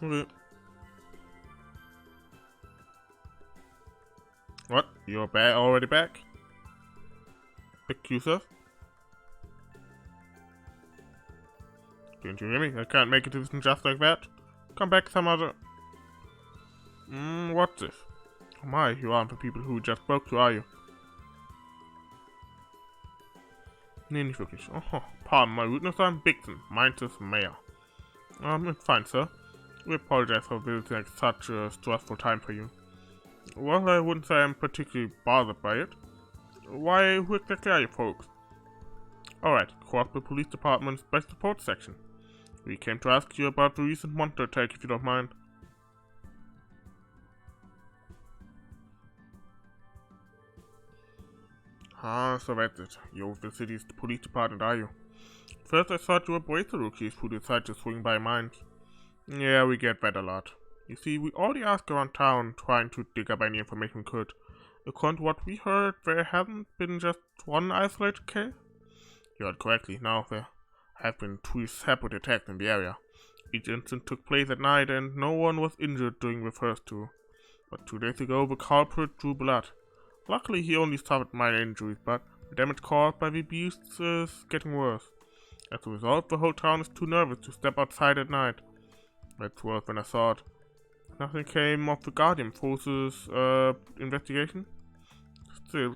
Okay. What? You're already back? Accusers? Didn't you hear me? I can't make a decision just like that. Come back some other... what's this? Oh my, you aren't the people who just spoke to, are you? Nee, nicht wirklich. Oh, pardon my rudeness, I'm Bixen. Meint is Mehr. It's fine, sir. We apologize for visiting such a stressful time for you. Well, I wouldn't say I'm particularly bothered by it. Why, who exactly are you folks? Alright, Crossbell Police Department's Best Support Section. We came to ask you about the recent monster attack, if you don't mind. Ah, so that's it. You're with the city's police department, are you? First I thought you were bracer rookies who decided to swing by mine. Yeah, we get that a lot. You see, we already asked around town, trying to dig up any information we could. According to what we heard, there hasn't been just one isolated case? You heard correctly. Now, there have been 2 separate attacks in the area. Each incident took place at night, and no one was injured during the first 2. But 2 days ago, the culprit drew blood. Luckily, he only suffered minor injuries, but the damage caused by the beasts is getting worse. As a result, the whole town is too nervous to step outside at night. That's worse than I thought. Nothing came of the Guardian Force's investigation. Still,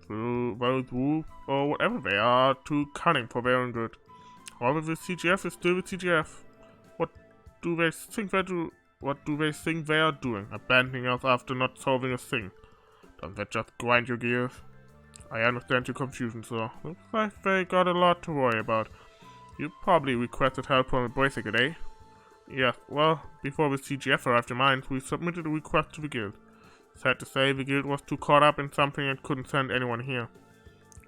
those wolves, or whatever they are, too cunning for their own good. However, the CGF is still the CGF. What do they think they are doing? Abandoning us after not solving a thing. Doesn't that just grind your gears? I understand your confusion, sir. Looks like they got a lot to worry about. You probably requested help from the Bracer Guild, eh? Yes, well, before the CGF arrived in mines, we submitted a request to the guild. Sad to say, the guild was too caught up in something and couldn't send anyone here.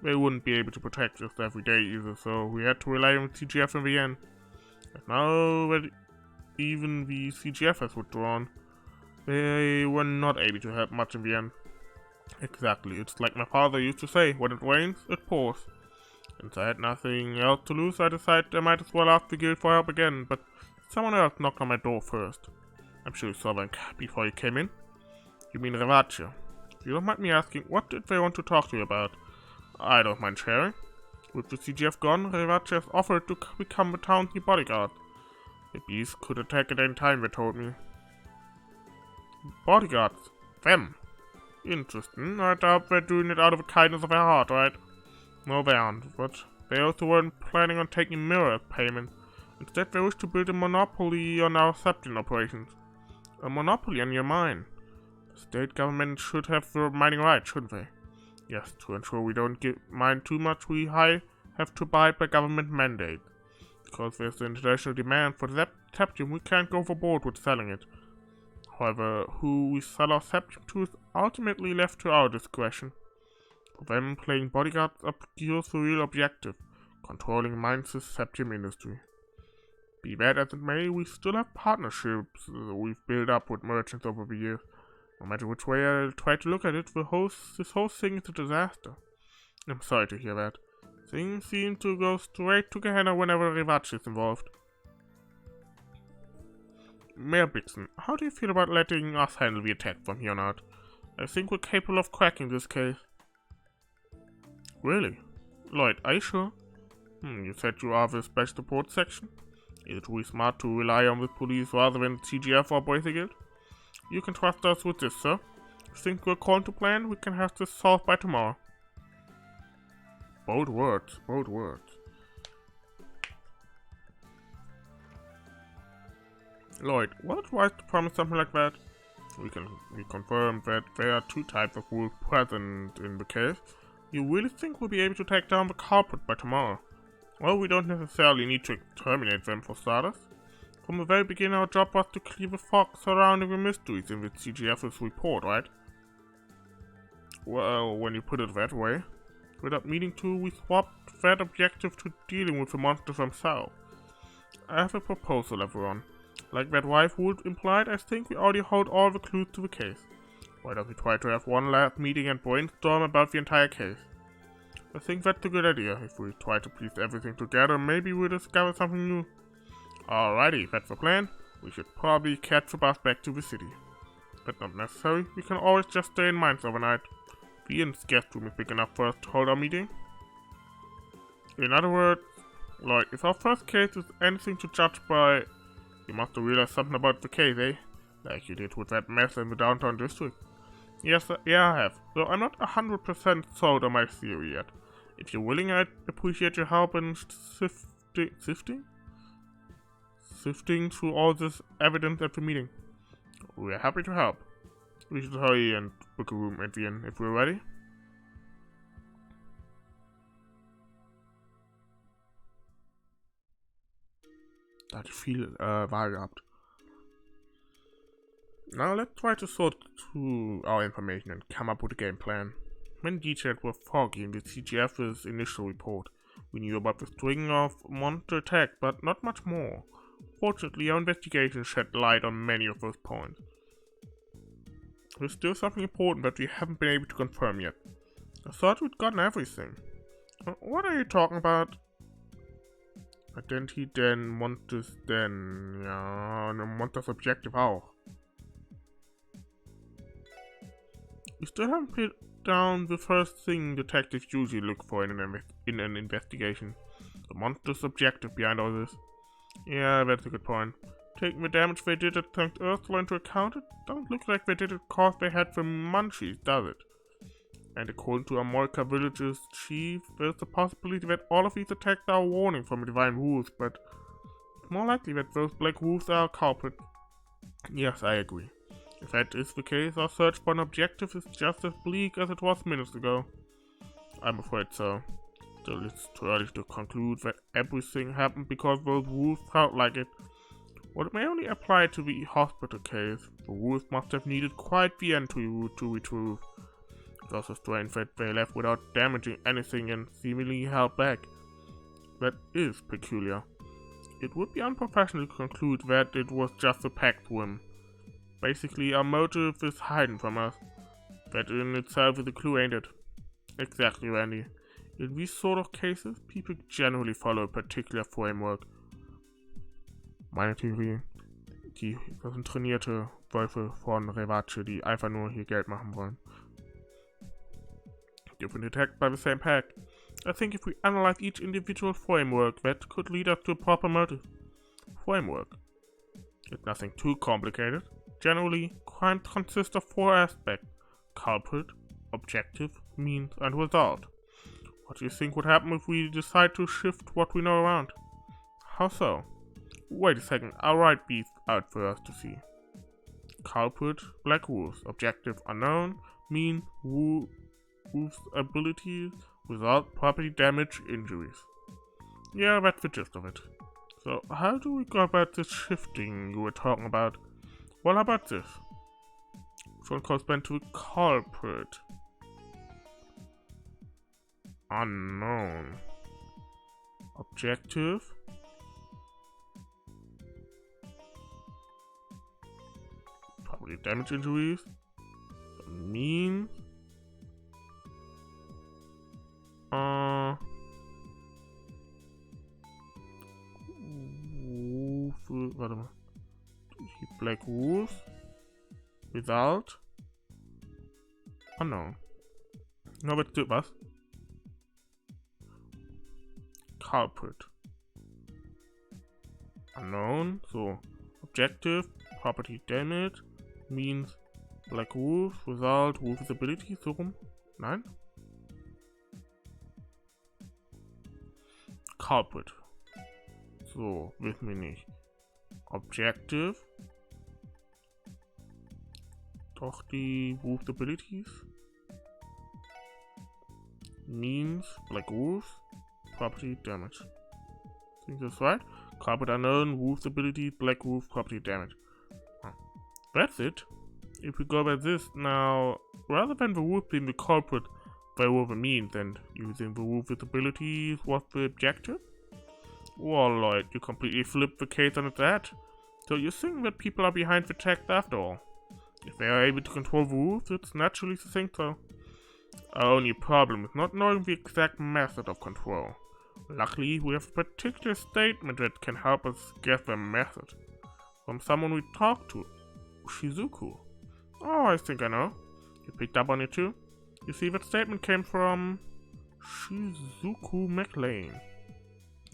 They wouldn't be able to protect us every day either, so we had to rely on the CGF in the end. And now that even the CGF has withdrawn, they were not able to help much in the end. Exactly, it's like my father used to say, when it rains, it pours. Since I had nothing else to lose, I decided I might as well ask the guild for help again, but someone else knocked on my door first. I'm sure you saw them before you came in. You mean Revache. If you don't mind me asking, what did they want to talk to you about? I don't mind sharing. With the CGF gone, Revache has offered to become the town's new bodyguard. The beast could attack at any time, they told me. Bodyguards? Them? Interesting. I doubt they're doing it out of the kindness of their heart, right? No, they aren't, but they also weren't planning on taking mirror as payment. Instead, they wish to build a monopoly on our septon operations. A monopoly on your mine. The state government should have the mining rights, shouldn't they? Yes, to ensure we don't mine too much, we have to abide by government mandate. Because there's an international demand for the septium, we can't go overboard with selling it. However, who we sell our septium to is ultimately left to our discretion. For them, playing bodyguard obscures the real objective, controlling mine's septium industry. Be that as it may, we still have partnerships we've built up with merchants over the years. No matter which way I try to look at it, this whole thing is a disaster. I'm sorry to hear that. Things seem to go straight to Gehenna whenever Revache is involved. Mayor Bixen, how do you feel about letting us handle the attack from here on out? I think we're capable of cracking this case. Really? Lloyd, are you sure? You said you are the special support section? Is it really smart to rely on the police rather than CGF or Bracer Guild? You can trust us with this, sir. Think we're according to plan? We can have this solved by tomorrow. Bold words, bold words. Lloyd, was it wise to promise something like that? We confirm that there are 2 types of wolves present in the case. You really think we'll be able to take down the culprit by tomorrow? Well, we don't necessarily need to exterminate them for starters. From the very beginning, our job was to clear the fog surrounding the mysteries in the CGF's report, right? Well, when you put it that way. Without meaning to, we swapped that objective to dealing with the monsters themselves. I have a proposal, everyone. Like that wife would implied, I think we already hold all the clues to the case. Why don't we try to have one last meeting and brainstorm about the entire case? I think that's a good idea. If we try to piece everything together, maybe we'll discover something new. Alrighty, that's the plan. We should probably catch the bus back to the city. But not necessary, we can always just stay in Mainz overnight. The inn's guest room is big enough for us to hold our meeting. In other words, Lloyd, if our first case is anything to judge by, you must have realized something about the case, eh? Like you did with that mess in the downtown district. Yes, yeah, I have, though I'm not 100% sold on my theory yet. If you're willing, I'd appreciate your help in sifting through all this evidence at the meeting. We're happy to help. We should hurry and book a room at the inn if we're ready. Da hatte ich viel Wahl gehabt. Now let's try to sort through our information and come up with a game plan. Many details were foggy in the CGF's initial report. We knew about the string of monster attacks, but not much more. Fortunately, our investigation shed light on many of those points. There's still something important that we haven't been able to confirm yet. I thought we'd gotten everything. What are you talking about? Identity denn, Montes denn, ja, und Montes Objective auch. We still haven't put down the first thing detectives usually look for in an investigation. The monster's objective behind all this. Yeah, that's a good point. Taking the damage they did at St. Ursula into account, it doesn't look like they did it because they had the munchies, does it? And according to Amorka Village's chief, there's the possibility that all of these attacks are a warning from the Divine Wolves, but it's more likely that those Black Wolves are a culprit. Yes, I agree. If that is the case, our search for an objective is just as bleak as it was minutes ago. I'm afraid so. Still, it's too early to conclude that everything happened because those wolves felt like it. While it may only apply to the hospital case, the wolves must have needed quite the end to retrieve. It's also strange that they left without damaging anything and seemingly held back. That is peculiar. It would be unprofessional to conclude that it was just a packed whim. Basically, our motive is hidden from us. That in itself is a clue, ain't it? Exactly, Randy. In these sort of cases, people generally follow a particular framework. Meine Theorie, das sind trainierte Wölfe von Revache, die einfach nur hier Geld machen wollen. Different attacked by the same pack. I think if we analyze each individual framework, that could lead us to a proper motive. Framework. It's nothing too complicated. Generally, crime consists of 4 aspects: culprit, objective, means, and result. What do you think would happen if we decide to shift what we know around? How so? Wait a second, I'll write these out for us to see. Culprit, Black Wolves. Objective, unknown. Mean, Wolves' abilities. Result, property damage, injuries. Yeah, that's the gist of it. So, how do we go about this shifting you were talking about? Well, how about this? Which one corresponds to a culprit? Unknown. Objective. Probably damage injuries. Mean. Warte mal. Black Wolf. Result. Unknown. No, but do was? Culprit. Unknown. So, objective, property damage, means Black Wolf, result, Wolf's ability, so rum. Nein? Culprit. So, wissen wir nicht. Objective. Doch die Wolf's abilities. Means Black Wolf, property damage. I think that's right. Culprit unknown, Wolf's ability, Black Wolf, property damage. That's it. If we go by this now, rather than the wolf being the culprit, they were the means, and using the wolf's abilities was the objective? Well, Lloyd, you completely flipped the case on its head. So you think that people are behind the attacks after all? If they are able to control the wolves, it's naturally to think so. Our only problem is not knowing the exact method of control. Luckily, we have a particular statement that can help us guess the method. From someone we talked to. Shizuku. Oh, I think I know. You picked up on it too? You see, that statement came from Shizuku MacLean.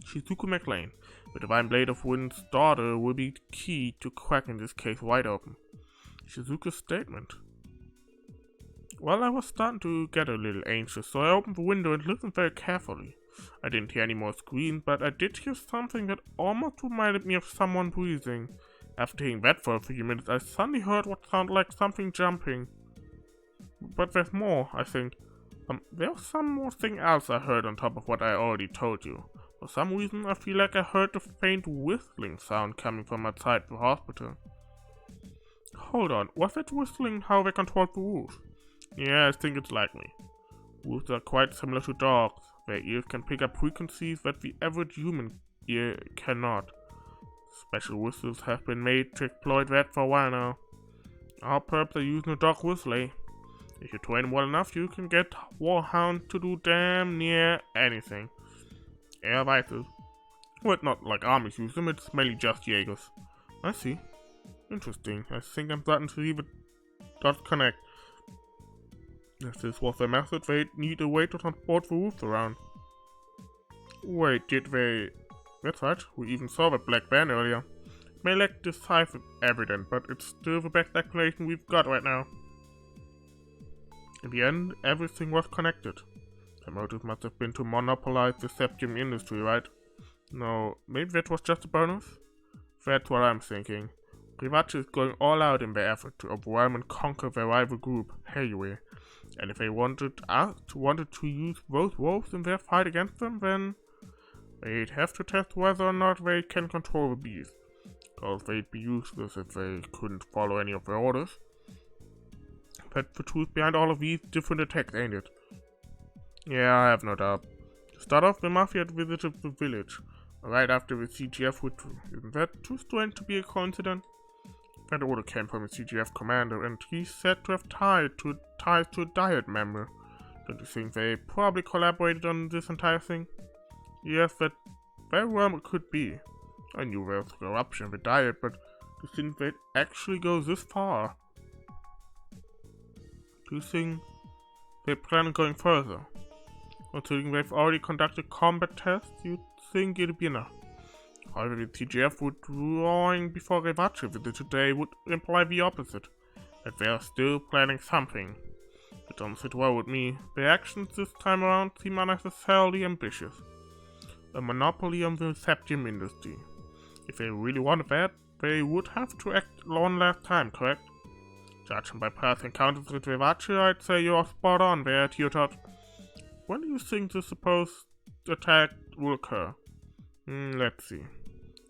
Shizuku MacLean. The Divine Blade of Wind's daughter will be key to cracking this case wide open. Shizuku's statement. Well, I was starting to get a little anxious, so I opened the window and listened very carefully. I didn't hear any more screams, but I did hear something that almost reminded me of someone breathing. After hearing that for a few minutes, I suddenly heard what sounded like something jumping. But there's more, I think. There's some more thing else I heard on top of what I already told you. For some reason, I feel like I heard the faint whistling sound coming from outside the hospital. Hold on, was that whistling how they controlled the wolves? Yeah, I think it's likely. Wolves are quite similar to dogs. Their ears can pick up frequencies that the average human ear cannot. Special whistles have been made to exploit that for a while now. Our perps are using a dog whistle. If you train well enough, you can get warhounds to do damn near anything. Air vices. Well, not like armies use them, it's mainly just Jaegers. I see. Interesting. I think I'm starting to see the dots connect. If this was their method, they'd need a way to transport the wolves around. Wait, did they... That's right, we even saw the black van earlier. It may lack decisive evidence, but it's still the best explanation we've got right now. In the end, everything was connected. The motive must have been to monopolize the septium industry, right? No, maybe that was just a bonus? That's what I'm thinking. Revache is going all out in their effort to overwhelm and conquer their rival group, Heimat. And if they wanted to use those wolves in their fight against them, then they'd have to test whether or not they can control the beast. Because they'd be useless if they couldn't follow any of their orders. That's the truth behind all of these different attacks, ain't it? Yeah, I have no doubt. To start off, the Mafia had visited the village, right after the CGF withdrew. Isn't that too strange to be a coincidence? That order came from a CGF commander, and he's said to have ties to a Diet member. Don't you think they probably collaborated on this entire thing? Yes, that very well could be. I knew there was corruption with Diet, but to think they'd actually go this far. Do you think they plan on going further? Considering they've already conducted combat tests, you'd think it'd be enough. However, the TGF withdrawing before Revache visit today would imply the opposite, that they are still planning something. It doesn't sit well with me. Their actions this time around seem unnecessarily ambitious. A monopoly on the septium industry. If they really wanted that, they would have to act one last time, correct? Judging by past encounters with Revache, I'd say you're spot on there, Tio Plato. When do you think the supposed attack will occur? Let's see.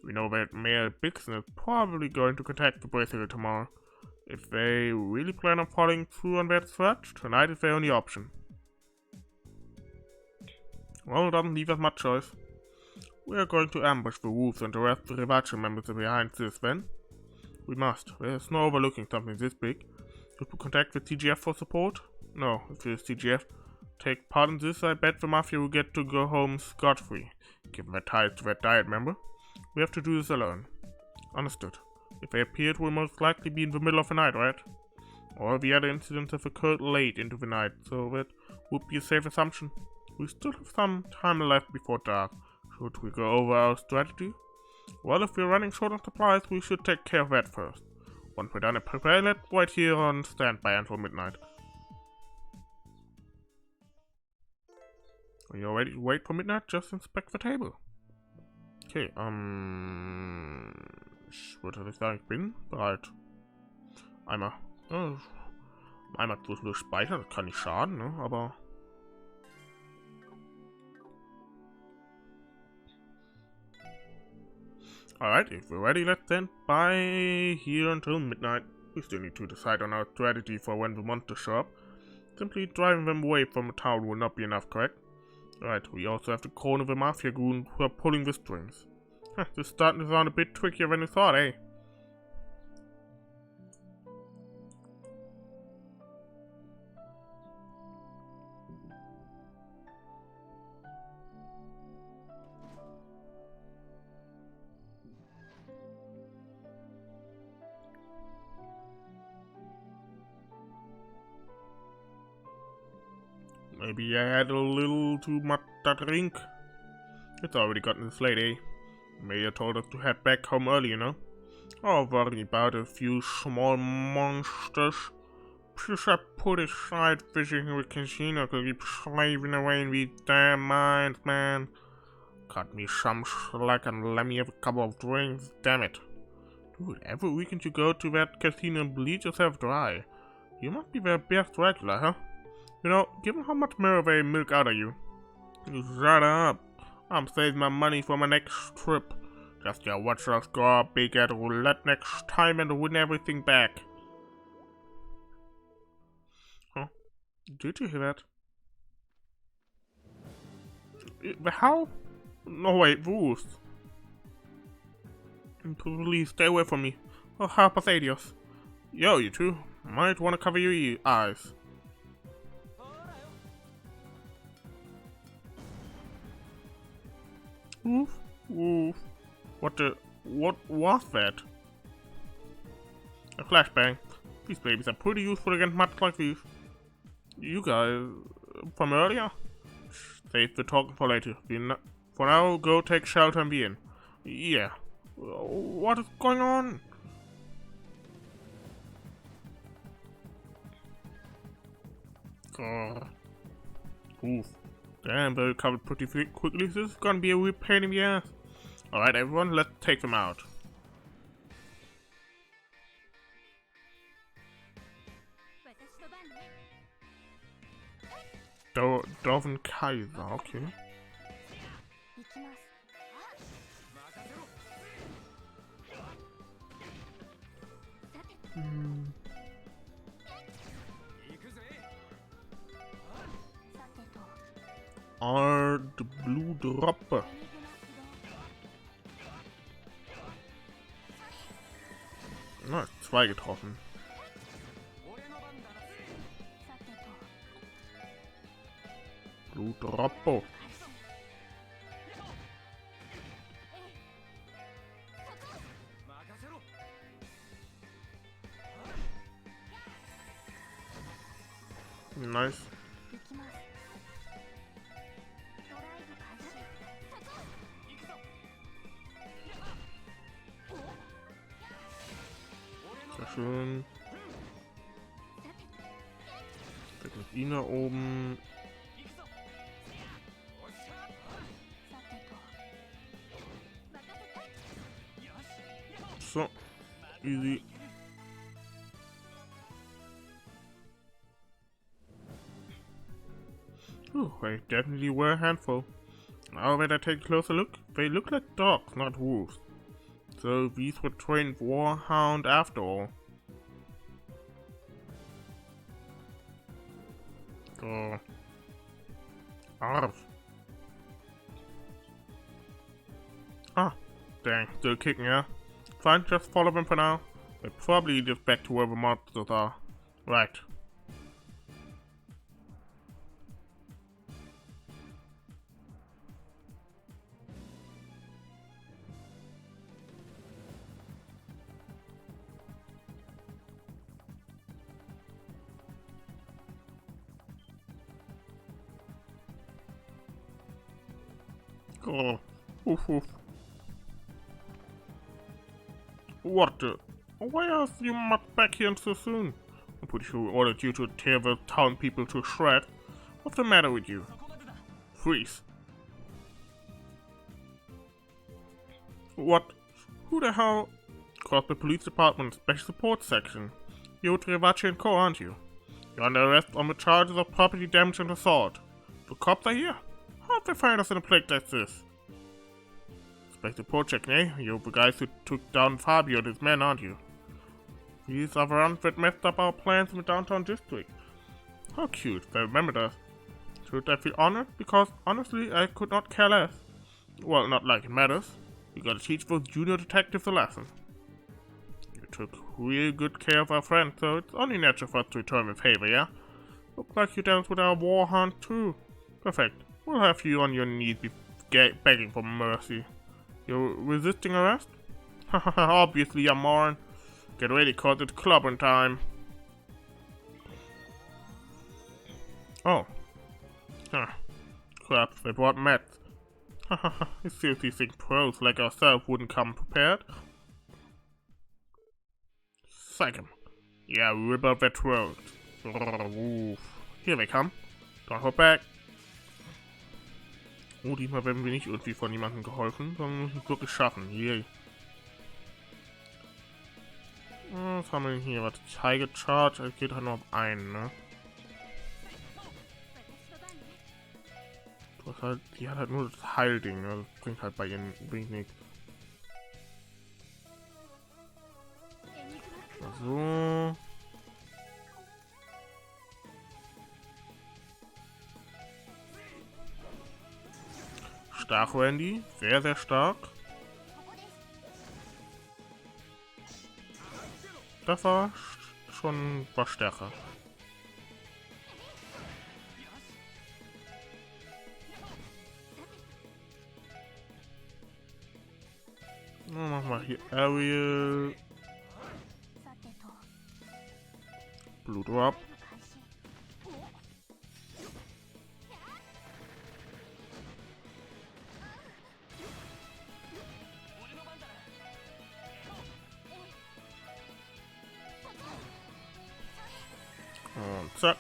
We know that Mayor Bixen is probably going to contact the bracelet tomorrow. If they really plan on following through on that threat, tonight is their only option. Well, it doesn't leave us much choice. We are going to ambush the wolves and arrest the Revache members behind this, then. We must. There's no overlooking something this big. Should we contact the TGF for support? No, if the TGF take part in this, I bet the Mafia will get to go home scot-free, given their ties to that Diet member. We have to do this alone. Understood. If they appear, it will most likely be in the middle of the night, right? All the other incidents have occurred late into the night, so that would be a safe assumption. We still have some time left before dark. Should we go over our strategy? Well, if we're running short on supplies, we should take care of that first. Once we're done and prepare, let's wait here on standby until midnight. Are you ready to wait for midnight? Just inspect the table. Okay, würde ich sagen, ich bin bereit. Einmal zwischendurch speichern, das kann nicht schaden, ne? Aber... Alright, if we're ready, let's stand by here until midnight. We still need to decide on our strategy for when the monsters show up. Simply driving them away from the town will not be enough, correct? Right, we also have to corner the Mafia goons who are pulling the strings. This is starting to sound a bit trickier than we thought, eh? Maybe I had a little too much to drink. It's already gotten this late, eh? Mayor told us to head back home early, you know? Oh, worrying about a few small monsters. Plus I put aside fishing with casino to keep slaving away in these damn mines, man. Cut me some slack and let me have a couple of drinks, damn it. Dude, every weekend you go to that casino and bleed yourself dry. You must be their best regular, huh? You know, given how much more they milk out of you. You shut up. I'm saving my money for my next trip. Just to watch us go big at roulette next time and win everything back. Huh? Did you hear that? How? No, wait, Wolves. Please stay away from me. Oh, how pathetios. Yo, you two. Might want to cover your eyes. Oof, oof. What was that? A flashbang. These babies are pretty useful against much like these. You guys from earlier? Save the talking for later. For now, go take shelter and be in. Yeah. What is going on? Oof. Damn, they recovered pretty quickly. This is gonna be a real pain in the ass. Alright, everyone, let's take them out. Dorven Kaiser, okay. The Blue Droppe. Na, 2 getroffen. Blue Droppe. Nice. Sehr schön. Direkt mit ihn da oben. So. Easy. Ooh, they definitely were a handful. Now that I take a closer look, they look like dogs, not wolves. So these were trained warhound after all. So. Arf. Ah, dang, still kicking, yeah? Fine, just follow them for now. They're probably just back to where the monsters are. Right. Oh, oof, oof. What the? Why are you not back here so soon? I'm pretty sure we ordered you to tear the town people to shreds. What's the matter with you? Freeze. What? Who the hell? Crossbell Police Department Special Support Section. You're Revache and Co, aren't you? You're under arrest on the charges of property damage and assault. The cops are here. How'd they find us in a place like this? Special Support Section, eh? You're the guys who took down Fabio and his men, aren't you? These are the ones that messed up our plans in the downtown district. How cute, they remembered us. Should I feel honored? Because, honestly, I could not care less. Well, not like it matters. We gotta teach those junior detectives a lesson. You took real good care of our friend, so it's only natural for us to return the favor, yeah? Looks like you dealt with our war hunt too. Perfect. We'll have you on your knees begging for mercy. You're resisting arrest? Hahaha, obviously, you moron. Get ready, cause it's clubbing time. Oh. Huh. Crap, they brought mats. Hahaha, you seriously think pros like ourselves wouldn't come prepared? Psych 'em. Yeah, we rip out their throats. Oof. Here they come. Don't hold back. Oh, diesmal werden wir nicht irgendwie von jemandem geholfen, sondern müssen es wirklich schaffen. Yay. Was haben wir denn hier? Warte, Tiger Charge, es geht halt nur auf einen, ne? Du hast halt, die hat halt nur das Heilding, ne? Das bringt halt bei ihr nichts. So. Stark, Randy. Sehr, sehr stark. Das war schon was stärker. Mach mal hier Ariel. Blut ab. Und zack.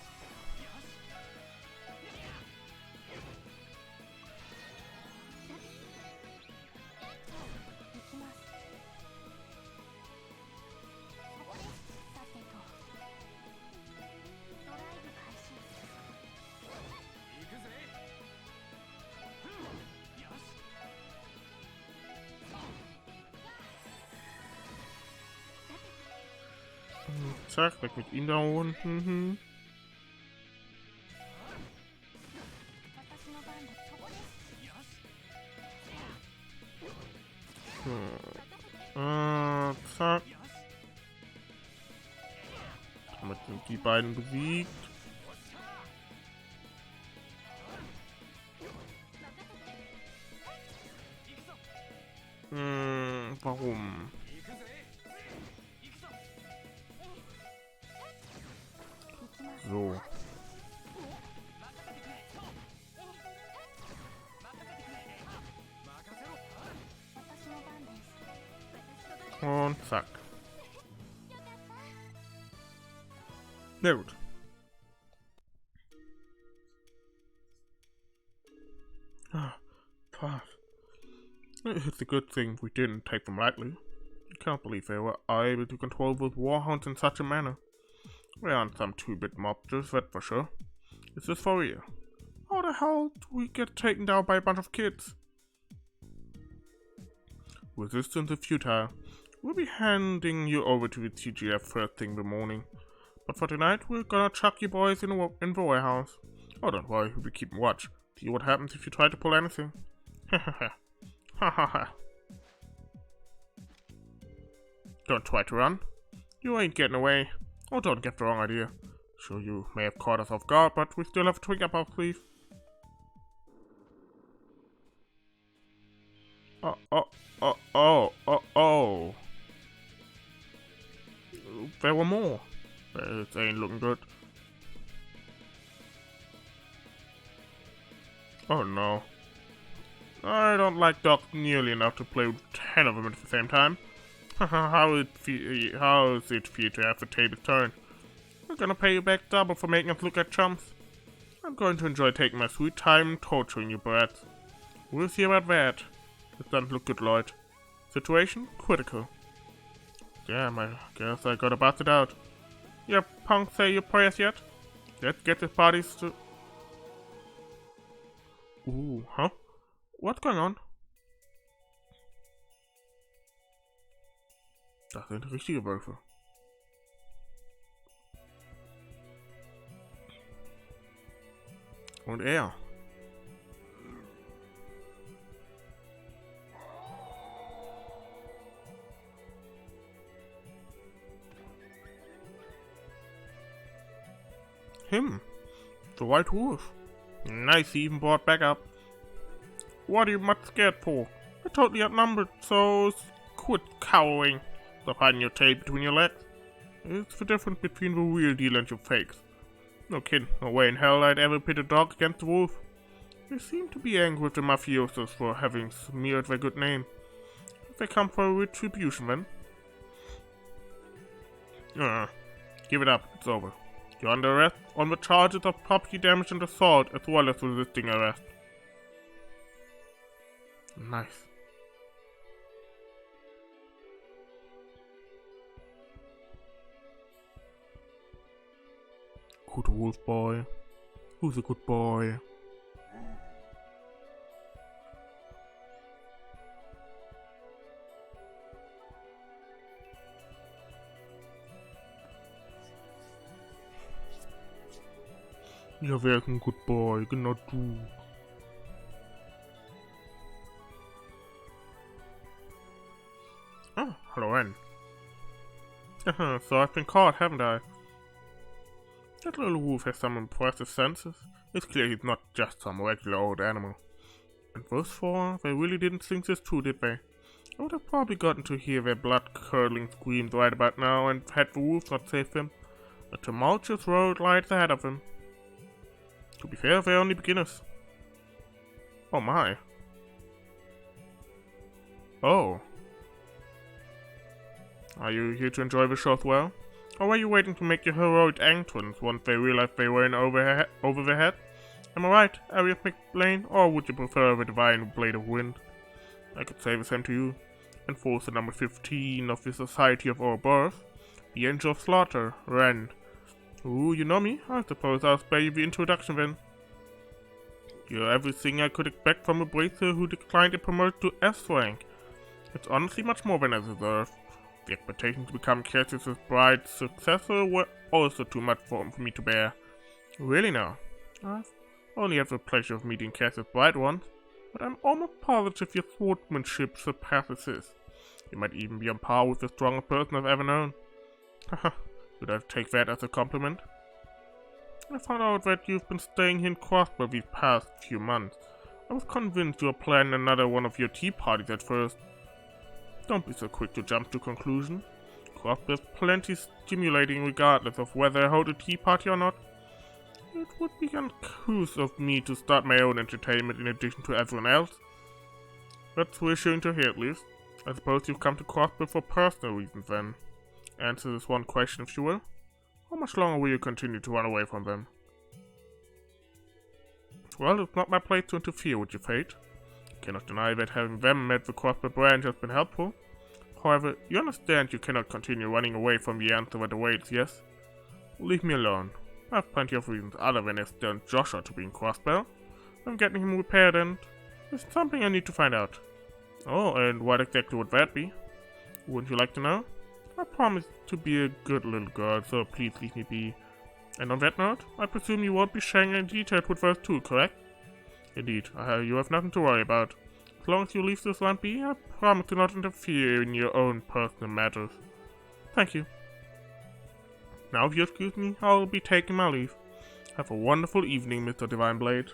Zack, weg mit ihm da unten. So. Zack. Damit sind die beiden besiegt. Warum? So. Und zack. Na gut. Pass. It's a good thing we didn't take them lightly. I can't believe they were able to control those warhounds in such a manner. We aren't some 2-bit mobsters, that's for sure. Is this for real? How the hell do we get taken down by a bunch of kids? Resistance is futile. We'll be handing you over to the TGF first thing in the morning. But for tonight, we're gonna chuck you boys in the warehouse. Oh, don't worry, we'll be keeping watch. See what happens if you try to pull anything. Ha. Don't try to run. You ain't getting away. Oh, don't get the wrong idea. Sure, you may have caught us off guard, but we still have a trick up our sleeve. Oh. There were more. It ain't looking good. Oh no. I don't like dogs nearly enough to play with 10 of them at the same time. How is it for you to have the tables turn? We're gonna pay you back double for making us look like chumps. I'm going to enjoy taking my sweet time torturing you brats. We'll see about that. It doesn't look good, Lloyd. Situation critical. Damn, I guess I gotta bust it out. You punks say your prayers yet? Let's get this party Ooh, huh? What's going on? Das sind richtige Wölfe. Und er. Him. The White Wolf. Nice, he even brought back up. What are you much scared for? We're totally outnumbered, so quit cowering. Stop hiding your tail between your legs. It's the difference between the real deal and your fakes. No kidding, no way in hell I'd ever pit a dog against the wolf. They seem to be angry with the mafiosos for having smeared their good name. They come for a retribution then. Give it up, it's over. You're under arrest on the charges of property damage and assault as well as resisting arrest. Nice. Good wolf boy. Who's a good boy? Ja, wer ist ein good boy? Genau du. Oh, hello, Anne. So I've been caught, haven't I? That little wolf has some impressive senses. It's clear he's not just some regular old animal. And those four, they really didn't think this through, did they? I would have probably gotten to hear their blood-curdling screams right about now, and had the wolves not saved them. A tumultuous road lies ahead of them. To be fair, they're only beginners. Oh my. Oh. Are you here to enjoy the show as well? Or were you waiting to make your heroic entrance once they realized they were in over their head? Am I right, Elie MacDowell, or would you prefer the divine blade of wind? I could say the same to you. Enforcer number 15 of the Society of Our Birth, the Angel of Slaughter, Ren. Ooh, you know me? I suppose I'll spare you the introduction then. You're everything I could expect from a bracer who declined to promote to S rank. It's honestly much more than I deserve. The expectation to become Cassius' bride's successor were also too much for me to bear. Really now? I've only had the pleasure of meeting Cassius' bride once, but I'm almost positive your swordsmanship surpasses his. You might even be on par with the strongest person I've ever known. Haha, should I take that as a compliment? I found out that you've been staying here in Crossbell these past few months. I was convinced you were planning another one of your tea parties at first. Don't be so quick to jump to conclusion. Crossbell's plenty stimulating regardless of whether I hold a tea party or not. It would be uncouth of me to start my own entertainment in addition to everyone else. That's reassuring to hear at least. I suppose you've come to Crossbell for personal reasons then. Answer this one question if you will. How much longer will you continue to run away from them? Well, it's not my place to interfere with your fate. I cannot deny that having them met the Crossbell branch has been helpful. However, you understand you cannot continue running away from the answer that awaits, yes? Leave me alone. I have plenty of reasons other than Esther and Joshua to be in Crossbell. I'm getting him repaired and there's something I need to find out. Oh, and what exactly would that be? Wouldn't you like to know? I promise to be a good little girl, so please leave me be. And on that note, I presume you won't be sharing any details with us too, correct? Indeed, you have nothing to worry about. As long as you leave this land be, I promise to not interfere in your own personal matters. Thank you. Now if you excuse me, I'll be taking my leave. Have a wonderful evening, Mr. Divine Blade.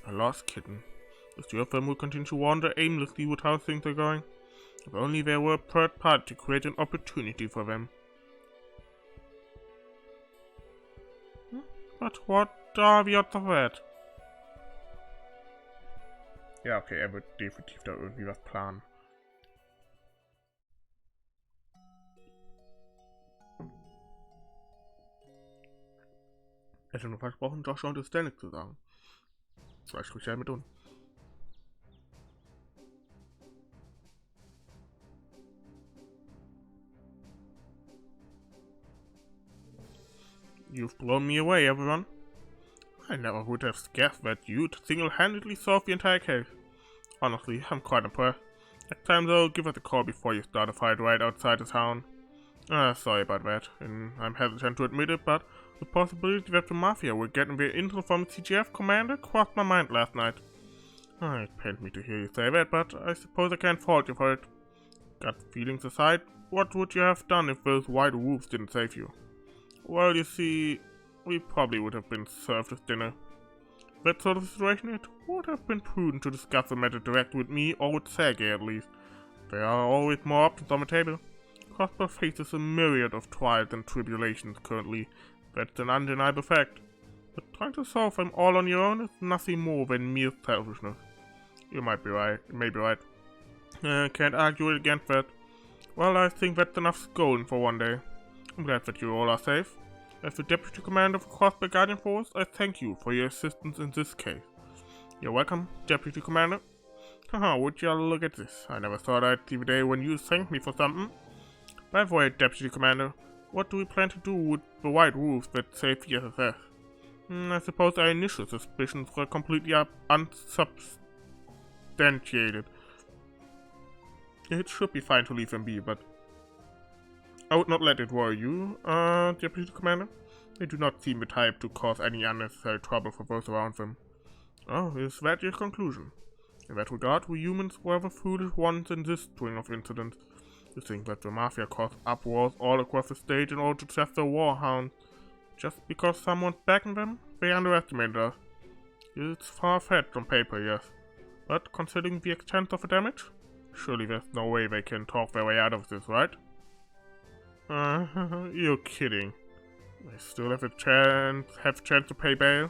A lost kitten. The two of them will continue to wander aimlessly with how things are going. If only there were a third party to create an opportunity for them. But what are the odds of that? Ja, okay, er wird definitiv da irgendwie was planen. Er hat nur versprochen, Joshua und Stanley zu sagen. Vielleicht spricht er mit uns. You've blown me away, everyone. I never would have guessed that you'd single-handedly solve the entire case. Honestly, I'm quite impressed. Next time though, give us a call before you start a fight right outside the town. Sorry about that, and I'm hesitant to admit it, but the possibility that the Mafia were getting their intel from the CGF commander crossed my mind last night. It pained me to hear you say that, but I suppose I can't fault you for it. Gut feelings aside, what would you have done if those white wolves didn't save you? Well, you see, we probably would have been served with dinner. That sort of situation, it would have been prudent to discuss the matter directly with me or with Sergei at least. There are always more options on the table. Crossbell faces a myriad of trials and tribulations currently. That's an undeniable fact. But trying to solve them all on your own is nothing more than mere selfishness. You might be right. You may be right. Can't argue against that. Well, I think that's enough scolding for one day. I'm glad that you all are safe. As the Deputy Commander of the Crossbell Guardian Force, I thank you for your assistance in this case. You're welcome, Deputy Commander. Haha, would you look at this? I never thought I'd see the day when you thanked me for something. By the way, Deputy Commander, what do we plan to do with the white roofs that save the SSS? I suppose our initial suspicions were completely unsubstantiated. It should be fine to leave them be, but I would not let it worry you, Deputy Commander. They do not seem the type to cause any unnecessary trouble for those around them. Oh, is that your conclusion? In that regard, we humans were the foolish ones in this string of incidents. You think that the Mafia caused uproars all across the state in order to test their warhounds. Just because someone's backing them, they underestimated us. It's far-fetched on paper, yes. But considering the extent of the damage, surely there's no way they can talk their way out of this, right? You're kidding. They still have a chance to pay bail?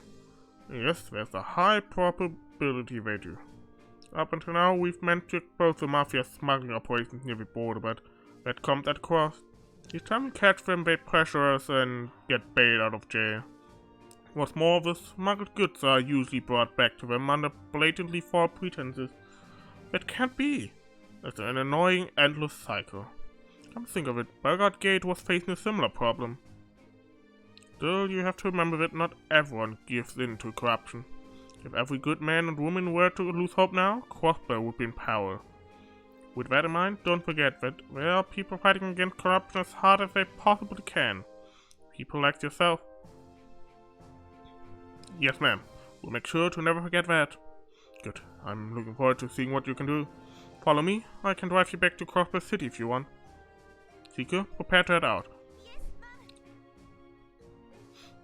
Yes, there's a high probability they do. Up until now, we've managed to expose the Mafia's smuggling operations near the border, but that comes at a cost. Each time we catch them, they pressure us and get bailed out of jail. What's more, the smuggled goods are usually brought back to them under blatantly false pretenses. That can't be. That's an annoying, endless cycle. Come to think of it, Belgrade Gate was facing a similar problem. Still, you have to remember that not everyone gives in to corruption. If every good man and woman were to lose hope now, Crossbell would be in power. With that in mind, don't forget that there are people fighting against corruption as hard as they possibly can. People like yourself. Yes, ma'am. We'll make sure to never forget that. Good. I'm looking forward to seeing what you can do. Follow me. I can drive you back to Crossbell City if you want. Seeker, prepare to head out.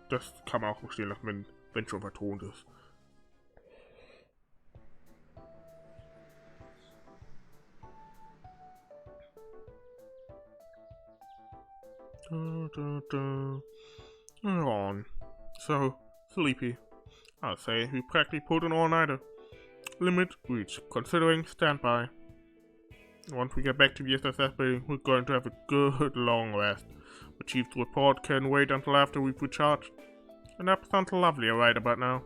Das kann man auch verstehen lassen, wenn schon vertont ist. On. So, sleepy. I'll say we practically pulled an all-nighter. Limit reached. Considering standby. Once we get back to the SSS building, we're going to have a good long rest. The Chief's report can wait until after we've recharged. And that sounds lovely right about now.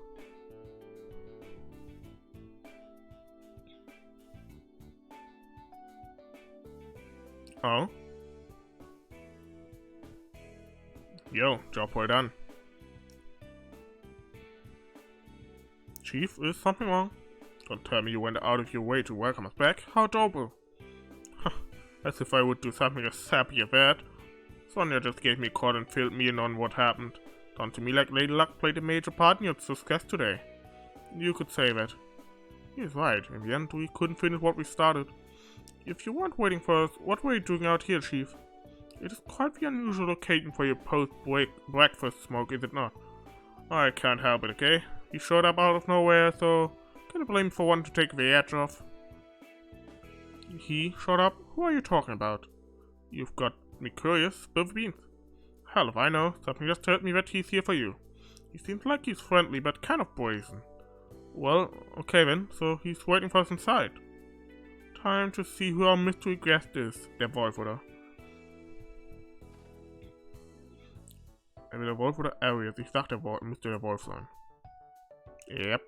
Oh? Yo, job well done. Chief, is something wrong? Don't tell me you went out of your way to welcome us back. How adorable. As if I would do something as sappy as that. Sonia just gave me a call and filled me in on what happened. Sounds to me like Lady Luck played a major part in your success today. You could say that. He's right. In the end, we couldn't finish what we started. If you weren't waiting for us, what were you doing out here, Chief? It is quite the unusual occasion for your post-breakfast smoke, is it not? I can't help it, okay? You showed up out of nowhere, so can you blame me for wanting to take the edge off? He showed up? Who are you talking about? You've got me curious. Spill the beans. Hell if I know. Something just told me that he's here for you. He seems like he's friendly, but kind of brazen. Well, okay then, so he's waiting for us inside. Time to see who our mystery guest is, der Wolf, oder? Entweder Wolf oder Arias. Ich sag, der Wolf müsste der Wolf sein. Yep.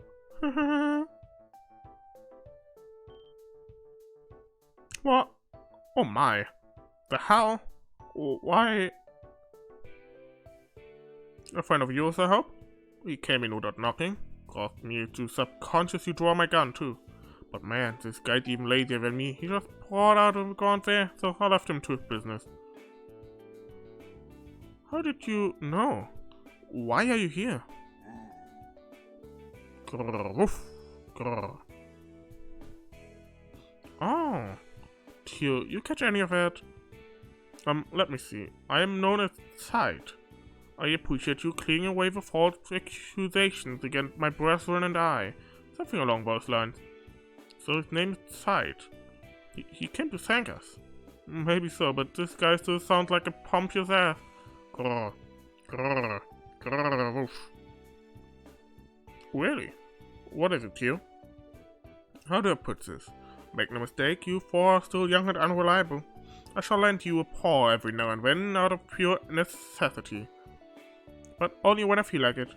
What? Oh my. The hell? Why? A friend of yours, I hope? He came in without knocking. Caused me to subconsciously draw my gun, too. But man, this guy's even lazier than me. He just poured out of the ground there, so I left him to his business. How did you know? Why are you here? Grrr, woof, grrr. Oh, Tio, you catch any of that? Let me see. I am known as Sight. I appreciate you clearing away the false accusations against my brethren and I. Something along those lines. So his name is Sight. He came to thank us. Maybe so, but this guy still sounds like a pompous ass. Grrr, grrr, grrr, woof. Really? What is it, Tio? How do I put this? Make no mistake, you four are still young and unreliable. I shall lend you a paw every now and then out of pure necessity. But only when I feel like it.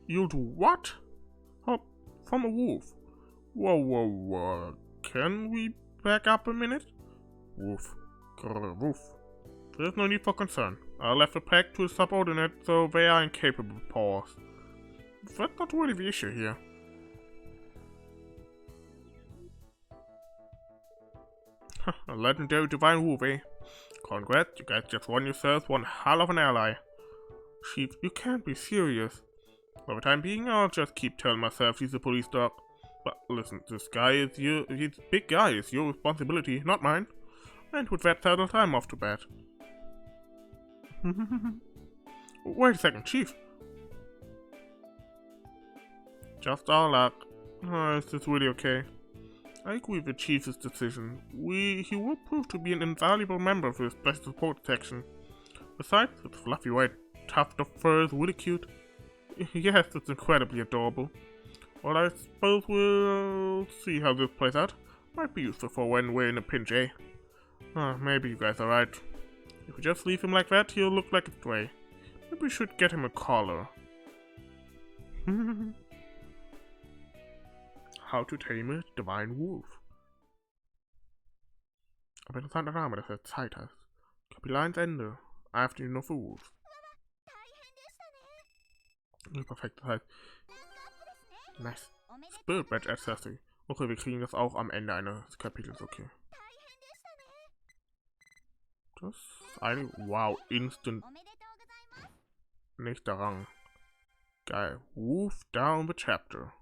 You'll do what? Oh, from a wolf. Whoa, whoa, whoa. Can we back up a minute? Woof. Grrr, woof. There's no need for concern. I left the pack to a subordinate, so they are incapable of paws. That's not really the issue here. A legendary divine wolf, eh? Congrats, you guys just won yourselves one hell of an ally. Chief, you can't be serious. For the time being, I'll just keep telling myself he's a police dog. But listen, this big guy is your responsibility, not mine. And with that settled, I'm off to bed. Wait a second, Chief. Just our luck. Is this really okay? I agree with the Chief's decision. He will prove to be an invaluable member of the Special Support Section. Besides, its fluffy white tuft of fur is really cute. Yes, it's incredibly adorable. Well, I suppose we'll see how this plays out. Might be useful for when we're in a pinch, eh? Maybe you guys are right. If we just leave him like that, he'll look like a stray. Maybe we should get him a collar. How to tame a divine wolf. Aber interessanter Name, dass er Zeit hast. Kapitel 1 Ende. Afternoon of the Wolf. Perfekt, das heißt. Nice. Spirit Badge Accessory. Okay, wir kriegen das auch am Ende eines Kapitels, okay. Das ist eine. Wow, Instant. Nächster Rang. Geil. Wolf down the chapter.